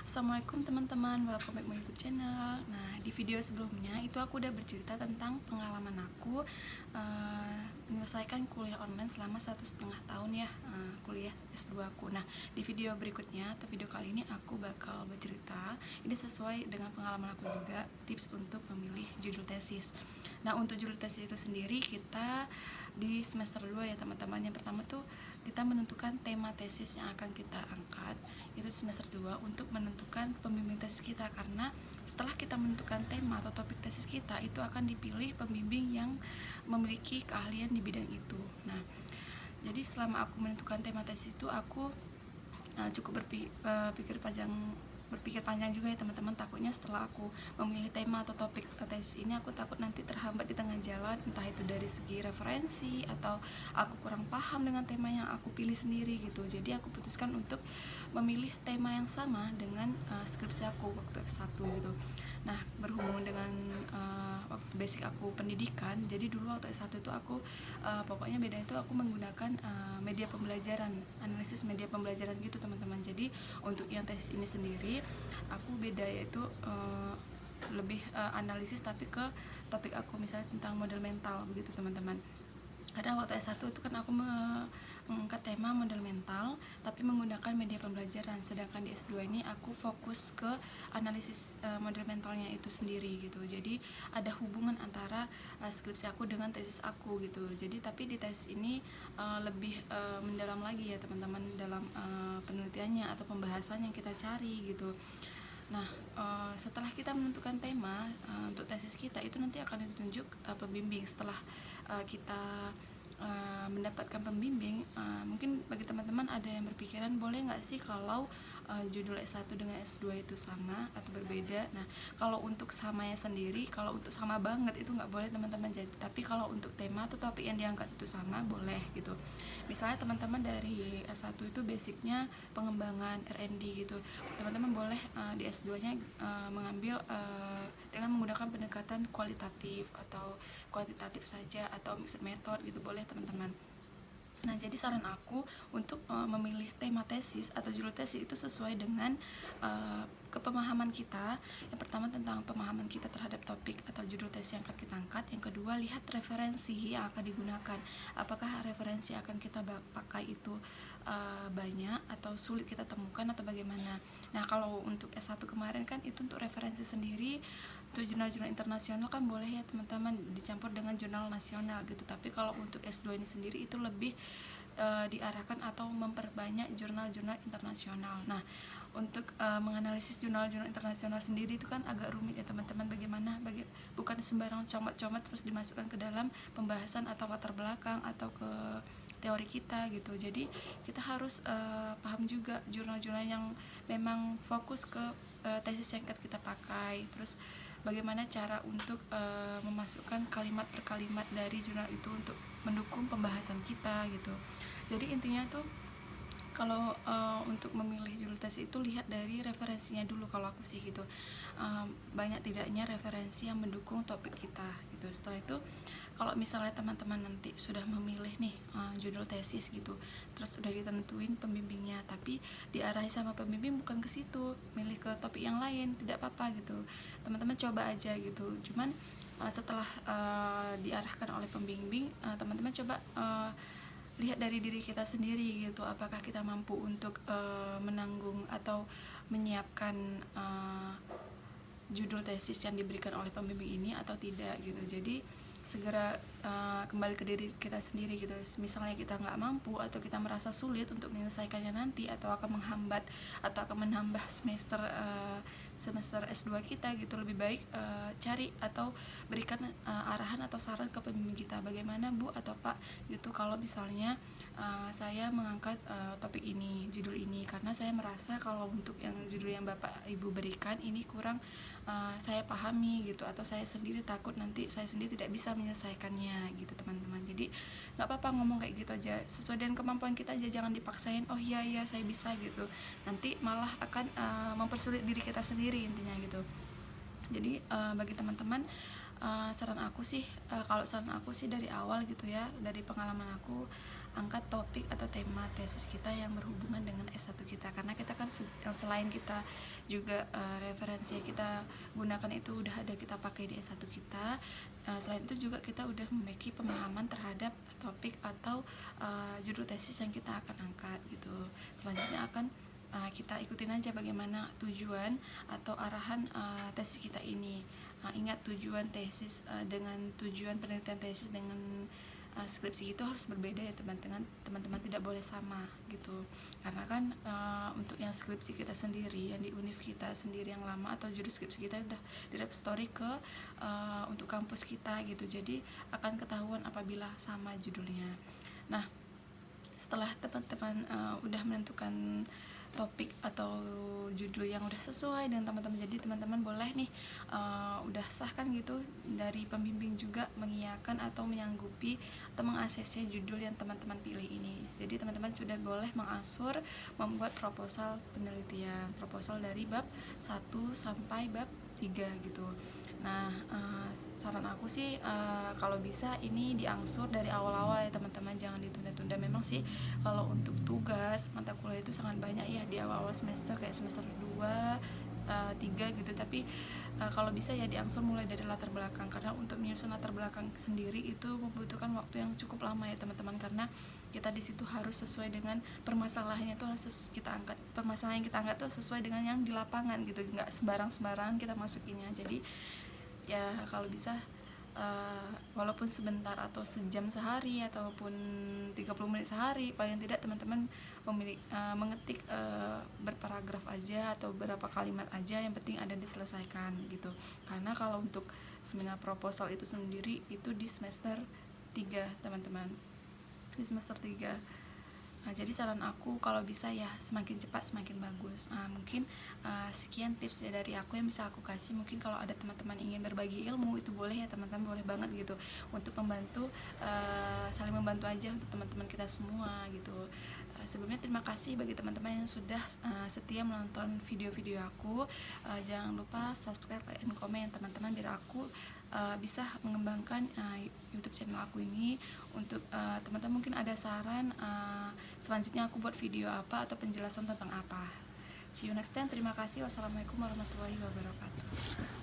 Assalamualaikum teman-teman, welcome back my YouTube channel. Nah, di video sebelumnya itu aku udah bercerita tentang pengalaman aku menyelesaikan kuliah online selama 1,5 tahun ya, kuliah S2 aku. Nah, di video berikutnya atau video kali ini aku bakal bercerita, ini sesuai dengan pengalaman aku juga, tips untuk memilih judul tesis. Nah, untuk judul tesis itu sendiri kita di semester 2 ya teman-teman. Yang pertama tuh kita menentukan tema tesis yang akan kita angkat itu di semester 2 untuk menentukan pembimbing tesis kita, karena setelah kita menentukan tema atau topik tesis kita itu akan dipilih pembimbing yang memiliki keahlian di bidang itu. Nah, jadi selama aku menentukan tema tesis itu aku cukup berpikir panjang juga ya teman-teman. Takutnya setelah aku memilih tema atau topik tesis ini, aku takut nanti terhambat di tengah jalan, entah itu dari segi referensi atau aku kurang paham dengan tema yang aku pilih sendiri gitu. Jadi aku putuskan untuk memilih tema yang sama dengan skripsi aku waktu S1 gitu. Nah, berhubung dengan waktu basic aku pendidikan, jadi dulu waktu S1 itu aku pokoknya beda itu aku menggunakan media pembelajaran, analisis media pembelajaran gitu teman-teman. Jadi untuk yang tesis ini sendiri aku beda, yaitu lebih analisis tapi ke topik aku misalnya tentang model mental begitu teman-teman. Karena waktu S1 itu kan aku mengangkat tema model mental tapi menggunakan media pembelajaran, sedangkan di S2 ini aku fokus ke analisis model mentalnya itu sendiri gitu. Jadi ada hubungan antara skripsi aku dengan tesis aku gitu. Jadi tapi di tesis ini lebih mendalam lagi ya teman-teman dalam penelitiannya atau pembahasan yang kita cari gitu. Nah, setelah kita menentukan tema untuk tesis kita, itu nanti akan ditunjuk pembimbing. Setelah kita mendapatkan pembimbing, mungkin bagi teman-teman ada yang berpikiran, boleh nggak sih kalau judul S1 dengan S2 itu sama atau berbeda. Nah, kalau untuk samanya sendiri, kalau untuk sama banget itu nggak boleh teman-teman. Jadi, tapi kalau untuk tema atau topik yang diangkat itu sama, boleh gitu. Misalnya teman-teman dari S1 itu basicnya pengembangan R&D gitu, teman-teman boleh di S2-nya mengambil dengan menggunakan pendekatan kualitatif atau kuantitatif saja atau mixed method gitu, boleh teman-teman. Nah, jadi saran aku untuk memilih tema tesis atau judul tesis itu sesuai dengan kepemahaman kita. Yang pertama tentang pemahaman kita terhadap topik atau judul tesis yang akan kita angkat. Yang kedua, lihat referensi yang akan digunakan. Apakah referensi yang akan kita pakai itu banyak atau sulit kita temukan atau bagaimana. Nah, kalau untuk S1 kemarin kan itu untuk referensi sendiri. Untuk jurnal-jurnal internasional kan boleh ya teman-teman dicampur dengan jurnal nasional gitu. Tapi kalau untuk S2 ini sendiri itu lebih diarahkan atau memperbanyak jurnal-jurnal internasional. Nah, untuk menganalisis jurnal-jurnal internasional sendiri itu kan agak rumit ya teman-teman. Bagaimana bukan sembarang comot-comot terus dimasukkan ke dalam pembahasan atau latar belakang atau ke teori kita gitu. Jadi kita harus paham juga jurnal-jurnal yang memang fokus ke tesis yang kita pakai. Terus bagaimana cara untuk memasukkan kalimat per kalimat dari jurnal itu untuk mendukung pembahasan kita gitu. Jadi intinya tuh kalau untuk memilih judul tesis itu lihat dari referensinya dulu kalau aku sih gitu. Banyak tidaknya referensi yang mendukung topik kita gitu. Setelah itu kalau misalnya teman-teman nanti sudah memilih nih judul tesis gitu, terus udah ditentuin pembimbingnya, tapi diarahi sama pembimbing bukan ke situ, milih ke topik yang lain, tidak apa-apa gitu. Teman-teman coba aja gitu. Cuman setelah diarahkan oleh pembimbing, teman-teman coba lihat dari diri kita sendiri gitu, apakah kita mampu untuk menanggung atau menyiapkan judul tesis yang diberikan oleh pembimbing ini atau tidak gitu. Jadi segera kembali ke diri kita sendiri gitu. Misalnya kita nggak mampu atau kita merasa sulit untuk menyelesaikannya nanti, atau akan menghambat atau akan menambah semester S2 kita gitu, lebih baik cari atau berikan arahan atau saran ke pembimbing kita, bagaimana Bu atau Pak gitu kalau misalnya saya mengangkat topik ini, judul ini, karena saya merasa kalau untuk yang judul yang Bapak Ibu berikan ini kurang saya pahami gitu, atau saya sendiri takut nanti saya sendiri tidak bisa menyelesaikannya gitu teman-teman. Jadi nggak apa-apa ngomong kayak gitu aja, sesuai dengan kemampuan kita aja, jangan dipaksain oh iya saya bisa gitu, nanti malah akan mempersulit diri kita sendiri intinya gitu. Jadi bagi teman-teman saran aku sih, kalau saran aku sih dari awal gitu ya, dari pengalaman aku, angkat topik atau tema tesis kita yang berhubungan dengan S1 kita, karena kita kan selain kita juga referensi yang kita gunakan itu udah ada kita pakai di S1 kita. Selain itu juga kita udah memiliki pemahaman terhadap topik atau judul tesis yang kita akan angkat gitu. Selanjutnya akan kita ikutin aja bagaimana tujuan atau arahan tesis kita ini. Ingat, tujuan tesis dengan tujuan penelitian tesis dengan skripsi itu harus berbeda ya teman-teman, tidak boleh sama gitu. Karena kan untuk yang skripsi kita sendiri yang di univ kita sendiri yang lama atau judul skripsi kita udah di repository ke untuk kampus kita gitu, jadi akan ketahuan apabila sama judulnya. Nah, setelah teman-teman udah menentukan topik atau judul yang udah sesuai dengan teman-teman, jadi teman-teman boleh nih udah sah kan gitu dari pembimbing juga mengiyakan atau menyanggupi atau meng-ACC judul yang teman-teman pilih ini. Jadi teman-teman sudah boleh mengansur membuat proposal penelitian, proposal dari bab 1 sampai bab 3 gitu. Nah, saran aku sih kalau bisa ini diangsur dari awal-awal ya teman-teman, jangan ditunda-tunda. Memang sih kalau untuk tugas mata kuliah itu sangat banyak ya di awal-awal semester, kayak semester 2, 3 gitu, tapi kalau bisa ya diangsur mulai dari latar belakang, karena untuk menyusun latar belakang sendiri itu membutuhkan waktu yang cukup lama ya teman-teman, karena kita di situ harus sesuai dengan permasalahannya, itu harus kita angkat, permasalahan yang kita angkat tuh sesuai dengan yang di lapangan gitu, nggak sembarang-sembarang kita masukinnya. Jadi ya kalau bisa walaupun sebentar atau sejam sehari ataupun 30 menit sehari, paling tidak teman-teman mengetik berparagraf aja atau berapa kalimat aja, yang penting ada diselesaikan gitu. Karena kalau untuk seminar proposal itu sendiri itu di semester 3 teman-teman, di semester 3. Jadi saran aku kalau bisa ya semakin cepat semakin bagus. Mungkin sekian tips ya dari aku yang bisa aku kasih. Mungkin kalau ada teman-teman ingin berbagi ilmu itu boleh ya teman-teman, boleh banget gitu, untuk membantu, saling membantu aja untuk teman-teman kita semua gitu. Sebelumnya terima kasih bagi teman-teman yang sudah setia menonton video-video aku. Jangan lupa subscribe, like, dan komen teman-teman, biar aku bisa mengembangkan YouTube channel aku ini. Untuk teman-teman mungkin ada saran selanjutnya aku buat video apa atau penjelasan tentang apa. See you next time. Terima kasih. Wassalamualaikum warahmatullahi wabarakatuh.